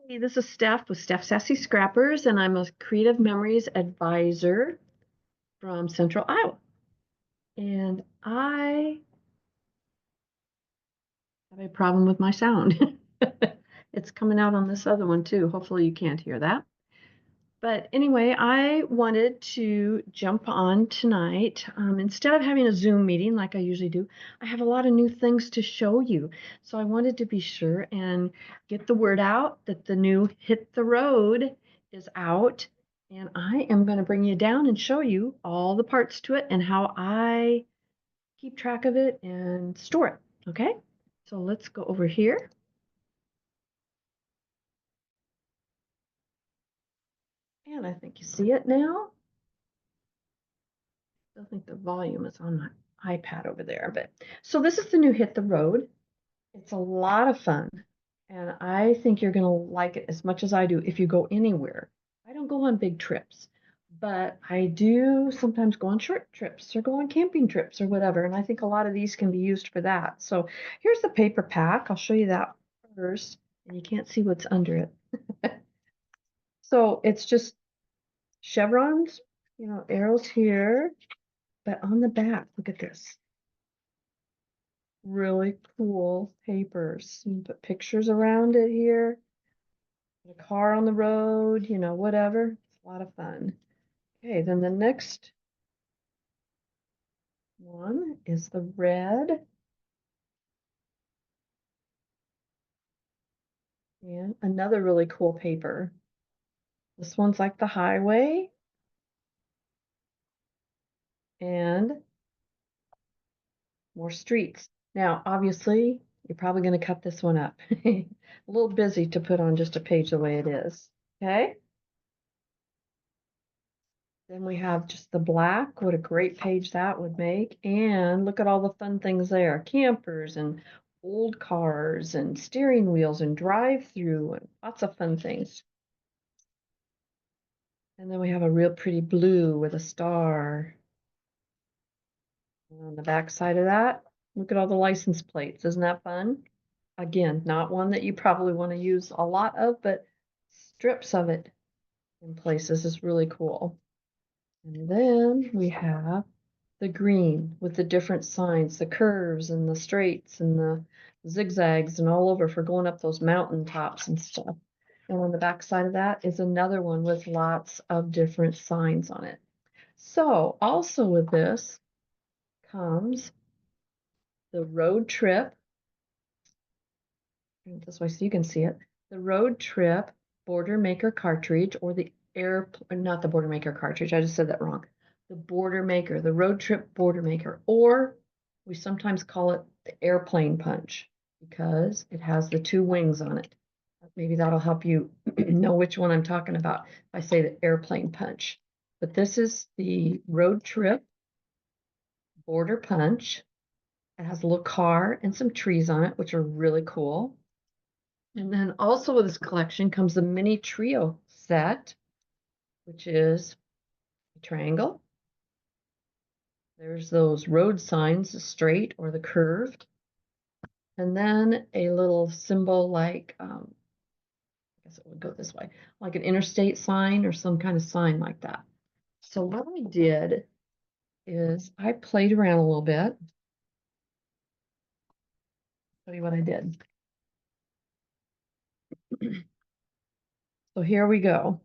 Hey, this is Steph with Stephssassyscrappers, and I'm a Creative Memories Advisor from Central Iowa. And I have a problem with my sound. It's coming out on this other one too. Hopefully you can't hear that. But anyway, I wanted to jump on tonight. Instead of having a Zoom meeting like I usually do, I have a lot of new things to show you. So I wanted to be sure and get the word out that the new Hit the Road is out. And I am going to bring you down and show you all the parts to it and how I keep track of it and store it. Okay, so let's go over here. And I think you see it now. I think the volume is on my iPad over there, but so this is the new Hit the Road. It's a lot of fun, and I think you're going to like it as much as I do if you go anywhere. I don't go on big trips, but I do sometimes go on short trips or go on camping trips or whatever, and I think a lot of these can be used for that. So here's the paper pack. I'll show you that first, and you can't see what's under it. So it's just chevrons, arrows here. But on the back, look at this. Really cool papers. You can put pictures around it here. A car on the road, whatever. It's a lot of fun. Okay, then the next one is the red. And another really cool paper. This one's like the highway. And more streets. Now, obviously, you're probably going to cut this one up. A little busy to put on just a page the way it is. Okay? Then we have just the black. What a great page that would make. And look at all the fun things there. Campers and old cars and steering wheels and drive-through and lots of fun things. And then we have a real pretty blue with a star. And on the back side of that, look at all the license plates. Isn't that fun? Again, not one that you probably want to use a lot of, but strips of it in places is really cool. And then we have the green with the different signs, the curves and the straights and the zigzags and all over for going up those mountain tops and stuff. And on the back side of that is another one with lots of different signs on it. So also with this comes the road trip. This way so you can see it. The road trip border maker cartridge, or the not the border maker cartridge. I just said that wrong. The border maker, the road trip border maker, or we sometimes call it the airplane punch because it has the two wings on it. Maybe that'll help you know which one I'm talking about if I say the airplane punch. But this is the road trip border punch. It has a little car and some trees on it, which are really cool. And then also with this collection comes the mini trio set, which is a triangle. There's those road signs, the straight or the curved. And then a little symbol like, I guess it would go this way, like an interstate sign or some kind of sign like that. So what I did is I played around a little bit. Show you what I did. So here we go.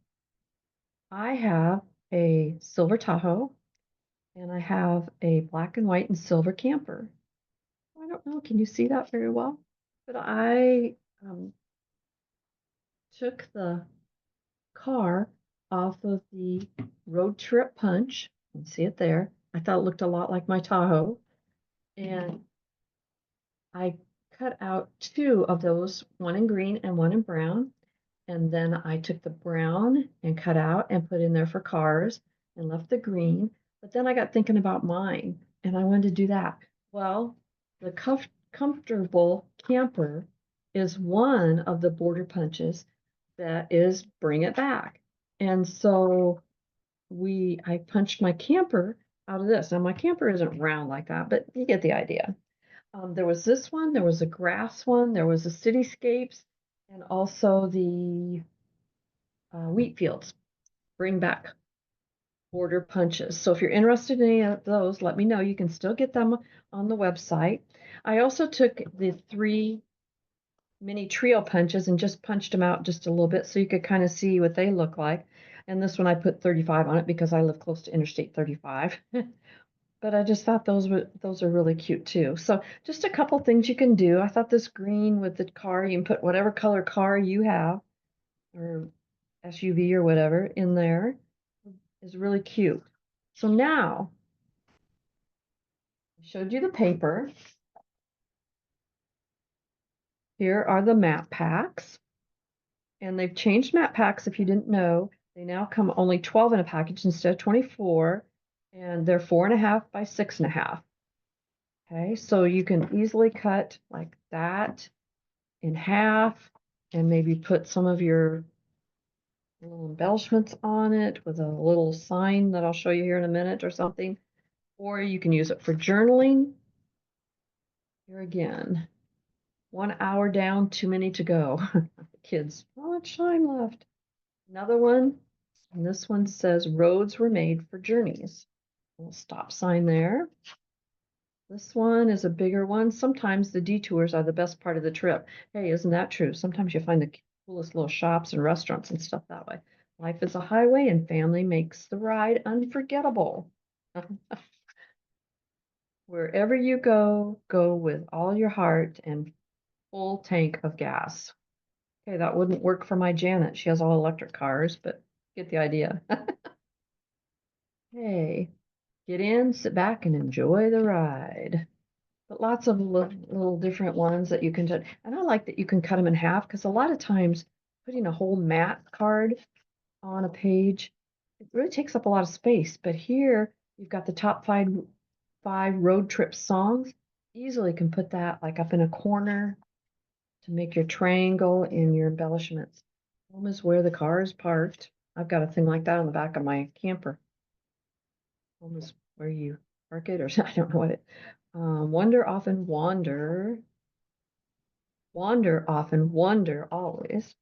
I have a silver Tahoe and I have a black and white and silver camper. I don't know, can you see that very well? But I took the car off of the road trip punch. You can see it there. I thought it looked a lot like my Tahoe. And I cut out two of those, one in green and one in brown. And then I took the brown and cut out and put in there for cars and left the green. But then I got thinking about mine and I wanted to do that. Well, the comfortable camper is one of the border punches that is bring it back. And so I punched my camper out of this. Now my camper isn't round like that, but you get the idea. There was this one, there was a grass one, there was a cityscapes, and also the wheat fields. Bring back border punches. So if you're interested in any of those, let me know. You can still get them on the website. I also took the 3 mini trio punches and just punched them out just a little bit so you could kind of see what they look like. And this one I put 35 on it because I live close to Interstate 35. But I just thought those are really cute too. So just a couple things you can do. I thought this green with the car, you can put whatever color car you have or SUV or whatever in there is really cute. So now I showed you the paper. Here are the map packs. And they've changed map packs if you didn't know. They now come only 12 in a package instead of 24. And they're 4.5 by 6.5. Okay, so you can easily cut like that in half and maybe put some of your little embellishments on it with a little sign that I'll show you here in a minute or something. Or you can use it for journaling. Here again, 1 hour down, too many to go. Kids, how much time left? Another one, and this one says roads were made for journeys. Little stop sign there. This one is a bigger one. Sometimes the detours are the best part of the trip. Hey, isn't that true? Sometimes you find the coolest little shops and restaurants and stuff that way. Life is a highway and family makes the ride unforgettable. Wherever you go, go with all your heart and full tank of gas. Okay, that wouldn't work for my Janet. She has all electric cars, but get the idea. Hey, get in, sit back, and enjoy the ride. But lots of little different ones that you can do. And I like that you can cut them in half because a lot of times putting a whole map card on a page, it really takes up a lot of space. But here you've got the top five road trip songs. Easily can put that like up in a corner to make your triangle and your embellishments. Home is where the car is parked. I've got a thing like that on the back of my camper. Home is where you park it, or I don't know what it. Wonder often, wander often, wonder always.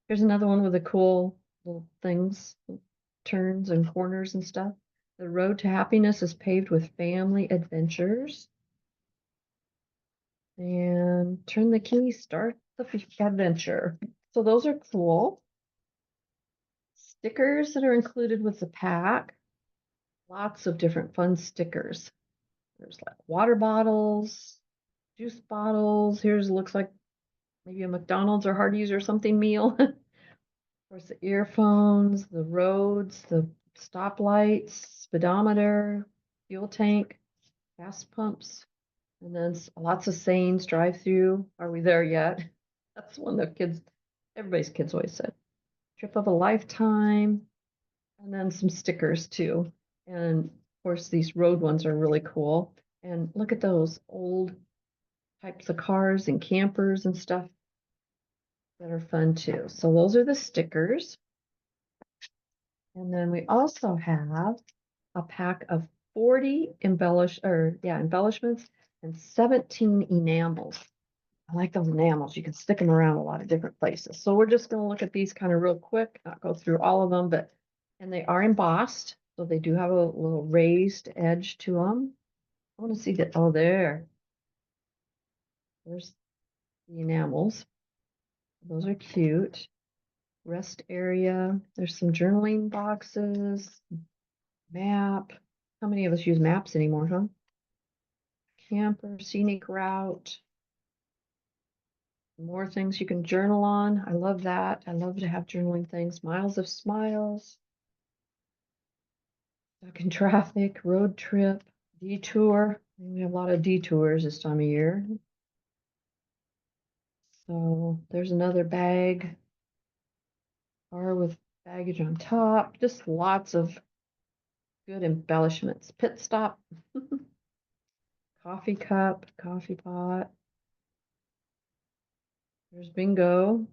Here's another one with the cool little things, turns and corners and stuff. The road to happiness is paved with family adventures. And turn the key, start the adventure. So those are cool. Stickers that are included with the pack. Lots of different fun stickers. There's like water bottles, juice bottles. Here's looks like maybe a McDonald's or Hardee's or something meal. Of course, the earphones, the roads, the stoplights, speedometer, fuel tank, gas pumps, and then lots of sayings, drive through. Are we there yet? That's one that everybody's kids always said. Trip of a lifetime, and then some stickers too. And of course, these road ones are really cool. And look at those old types of cars and campers and stuff that are fun too. So those are the stickers. And then we also have a pack of 40 embellishments and 17 enamels. I like those enamels. You can stick them around a lot of different places. So we're just going to look at these kind of real quick, not go through all of them, and they are embossed. So they do have a little raised edge to them. I want to see that. Oh, there's the enamels. Those are cute. Rest area. There's some journaling boxes, map. How many of us use maps anymore, huh? Camper, scenic route. More things you can journal on. I love that. I love to have journaling things. Miles of smiles. Stuck in traffic, road trip, detour. We have a lot of detours this time of year. So there's another bag. Car with baggage on top. Just lots of good embellishments. Pit stop. Coffee cup, coffee pot. There's bingo.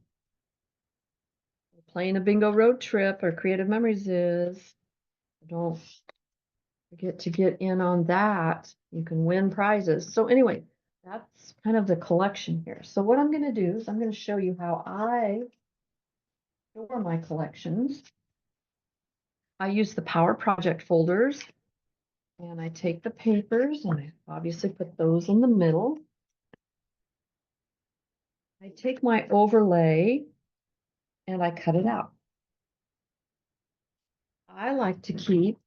Playing a bingo road trip or creative memories is. Don't forget to get in on that. You can win prizes. So anyway, that's kind of the collection here. So what I'm going to do is I'm going to show you how I store my collections. I use the Power Project folders, and I take the papers and I obviously put those in the middle. I take my overlay and I cut it out. I like to keep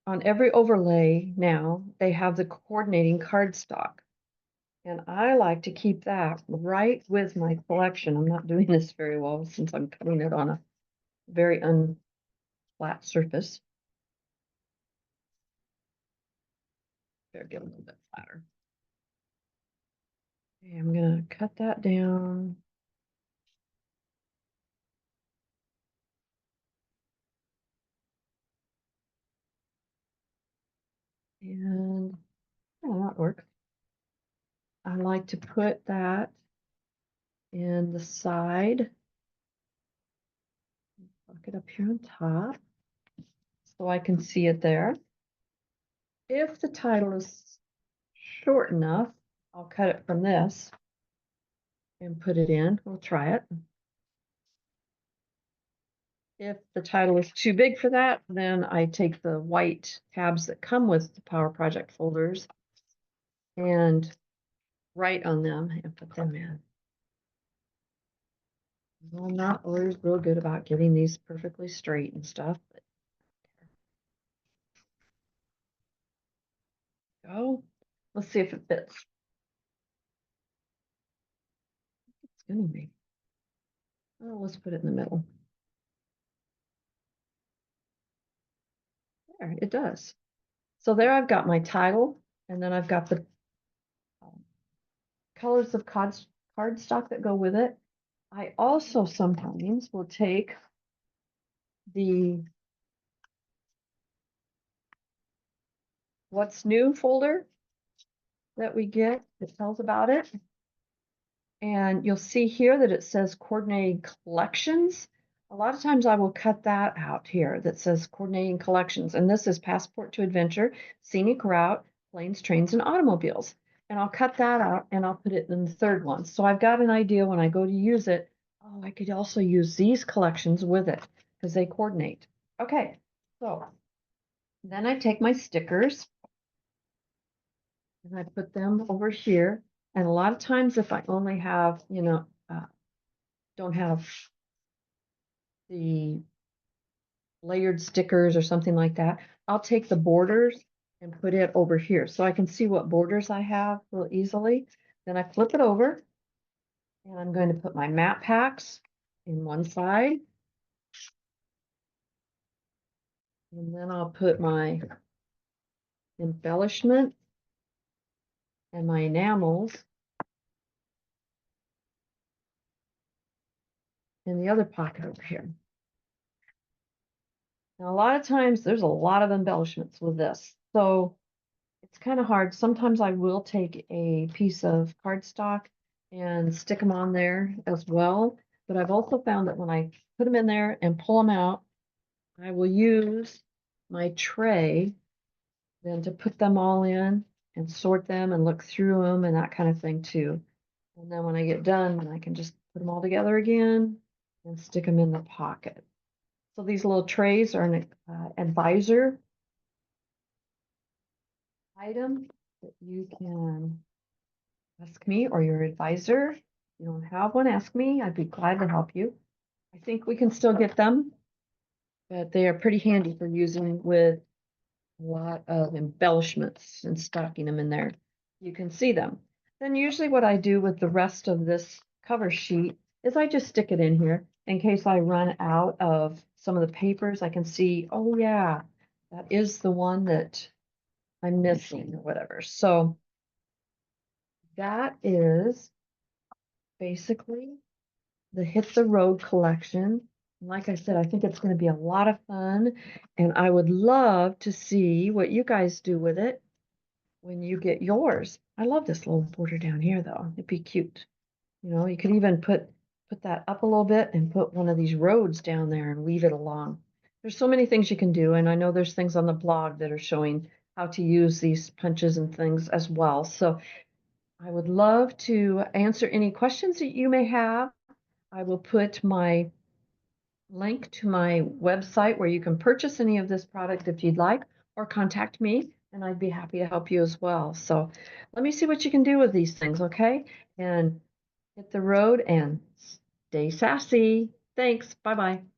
on every overlay now, they have the coordinating cardstock. And I like to keep that right with my collection. I'm not doing this very well since I'm cutting it on a very unflat surface. Better get a little bit flatter. Okay, I'm gonna cut that down. And oh, that works. I like to put that in the side. Look it up here on top so I can see it there. If the title is short enough, I'll cut it from this and put it in. We'll try it. If the title is too big for that, then I take the white tabs that come with the Power Project folders and write on them and put them in. I'm not always real good about getting these perfectly straight and stuff, but go. Let's see if it fits. It's gonna be. Oh, let's put it in the middle. There, it does. So there I've got my title, and then I've got the colors of cardstock that go with it. I also sometimes will take the What's New folder that we get that tells about it. And you'll see here that it says coordinating collections. A lot of times I will cut that out here that says coordinating collections. And this is Passport to Adventure, Scenic Route, Planes, Trains, and Automobiles. And I'll cut that out and I'll put it in the third one. So I've got an idea when I go to use it. Oh, I could also use these collections with it because they coordinate. Okay, so then I take my stickers and I put them over here. And a lot of times if I only have, don't have the layered stickers or something like that, I'll take the borders and put it over here so I can see what borders I have real easily. Then I flip it over and I'm going to put my map packs in one side. And then I'll put my embellishment and my enamels in the other pocket over here. Now, a lot of times there's a lot of embellishments with this. So it's kind of hard. Sometimes I will take a piece of cardstock and stick them on there as well. But I've also found that when I put them in there and pull them out, I will use my tray then to put them all in and sort them and look through them and that kind of thing too. And then when I get done, then I can just put them all together again and stick them in the pocket. So these little trays are an advisor item that you can ask me or your advisor. If you don't have one, ask me. I'd be glad to help you. I think we can still get them, but they are pretty handy for using with a lot of embellishments and stocking them in there. You can see them. Then usually what I do with the rest of this cover sheet is I just stick it in here in case I run out of some of the papers. I can see, oh yeah, that is the one that I'm missing or whatever. So that is basically the Hit the Road collection. Like I said, I think it's going to be a lot of fun, and I would love to see what you guys do with it when you get yours. I love this little border down here, though. It'd be cute. You could even put that up a little bit and put one of these roads down there and weave it along. There's so many things you can do, and I know there's things on the blog that are showing how to use these punches and things as well. So I would love to answer any questions that you may have. I will put my link to my website where you can purchase any of this product if you'd like, or contact me, and I'd be happy to help you as well. So let me see what you can do with these things, okay? And hit the road and stay sassy. Thanks. Bye bye.